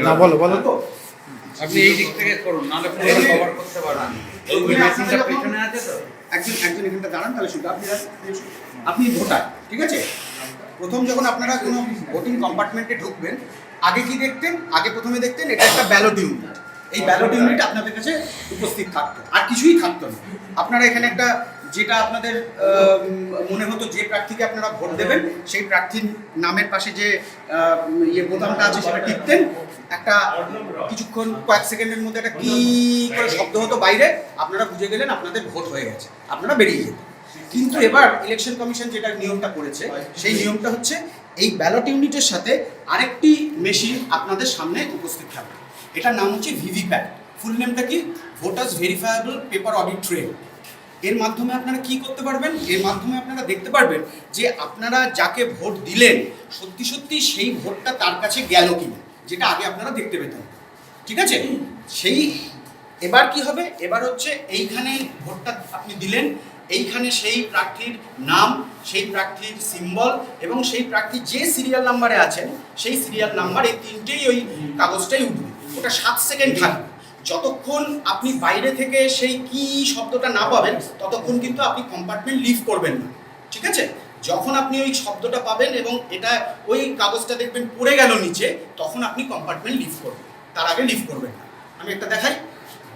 না বলো বলো তো। আপনি এই দিক থেকে করুন, নাহলে পুরো কভার করতে পারবেন। এই মেশিনটা পেছনে আছে তো। একজন এখানটা দাঁড়ান, তাহলে শুধু আপনি ভোটার, ঠিক আছে? প্রথম যখন আপনারা কোনো ভোটিং কম্পার্টমেন্টে ঢুকবেন, আগে কি দেখতেন? আগে প্রথমে দেখতেন এটা একটা ব্যালট ইউনিট। এই ব্যালট ইউনিট আপনাদের কাছে উপস্থিত থাকতো, আর কিছুই থাকতো না। আপনারা এখানে একটা, যেটা আপনাদের মনে হতো যে প্রার্থীকে আপনারা ভোট দেবেন, সেই প্রার্থীর নামের পাশে যে বোতামটা আছে সেটা টিপতেন। একটা কিছুক্ষণ, কয়েক সেকেন্ডের মধ্যে একটা কি করে শব্দ হতো বাইরে, আপনারা বুঝে গেলেন আপনাদের ভোট হয়ে গেছে, আপনারা বেরিয়ে যেতেন। কিন্তু এবার ইলেকশন কমিশন যেটা নিয়মটা করেছে, সেই নিয়মটা হচ্ছে এই ব্যালট ইউনিটের সাথে আরেকটি মেশিন আপনাদের সামনে উপস্থিত থাকবে। এটার নাম হচ্ছে ভিভিপ্যাট। ফুল নেমটা কি? Voters verifiable paper audit trail. এর মাধ্যমে আপনারা কি করতে পারবেন? এর মাধ্যমে আপনারা দেখতে পারবেন যে আপনারা যাকে ভোট দিলেন সত্যি সত্যি সেই ভোটটা তার কাছে গেল কিনা, যেটা আগে আপনারা দেখতে পেতেন, ঠিক আছে? সেই এবার কি হবে? এবার হচ্ছে এইখানে ভোটটা আপনি দিলেন, এইখানে সেই প্রার্থীর নাম, সেই প্রার্থীর সিম্বল এবং সেই প্রার্থী যে সিরিয়াল নাম্বারে আছেন সেই সিরিয়াল নাম্বার, এই তিনটেই ওই কাগজটাই উঠবে। ওটা 7 সেকেন্ড থাকবে। যতক্ষণ আপনি বাইরে থেকে সেই কি শব্দটা না পাবেন ততক্ষণ কিন্তু আপনি কম্পার্টমেন্ট লিভ করবেন না, ঠিক আছে? যখন আপনি ওই শব্দটা পাবেন এবং এটা ওই কাগজটা দেখবেন পড়ে গেল নিচে, তখন আপনি কম্পার্টমেন্ট লিভ করবেন, তার আগে লিভ করবেন না। আমি একটা দেখাই।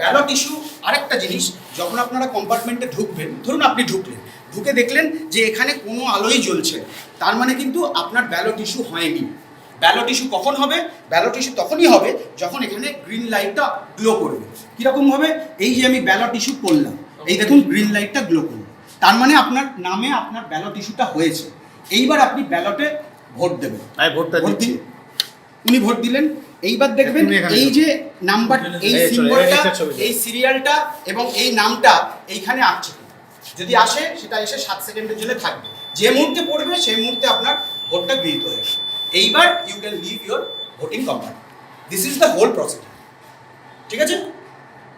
ব্যালট ইস্যু আরেকটা জিনিস, যখন আপনারা কম্পার্টমেন্টে ঢুকবেন, ধরুন আপনি ঢুকলেন, ঢুকে দেখলেন যে এখানে কোনো আলোই জ্বলছে, তার মানে কিন্তু আপনার ব্যালট ইস্যু হয়নি। ব্যালট ইস্যু কখন হবে? ব্যালট ইস্যু তখনই হবে যখন এখানে গ্রিন লাইটটা গ্লো করবে। কীরকম হবে? এই যে আমি ব্যালট ইস্যু করলাম, এই দেখুন গ্রিন লাইটটা গ্লো করবে, তার মানে আপনার নামে আপনার ব্যালট ইস্যুটা হয়েছে। এইবার আপনি ব্যালটে ভোট দেবেন। ভোট দিন, উনি ভোট দিলেন। এইবার দেখবেন এই যে নাম্বার, এই সিম্বলটা, এই সিরিয়ালটা এবং এই নামটা এইখানে আসছে। যদি আসে সেটা এসে 7 সেকেন্ডের জন্য থাকবে। যে মুহূর্তে পড়বে সেই মুহূর্তে আপনার ভোটটা গৃহীত হয়ে যাবে। এইবার you can leave your voting compartment. This is the whole procedure, ঠিক আছে?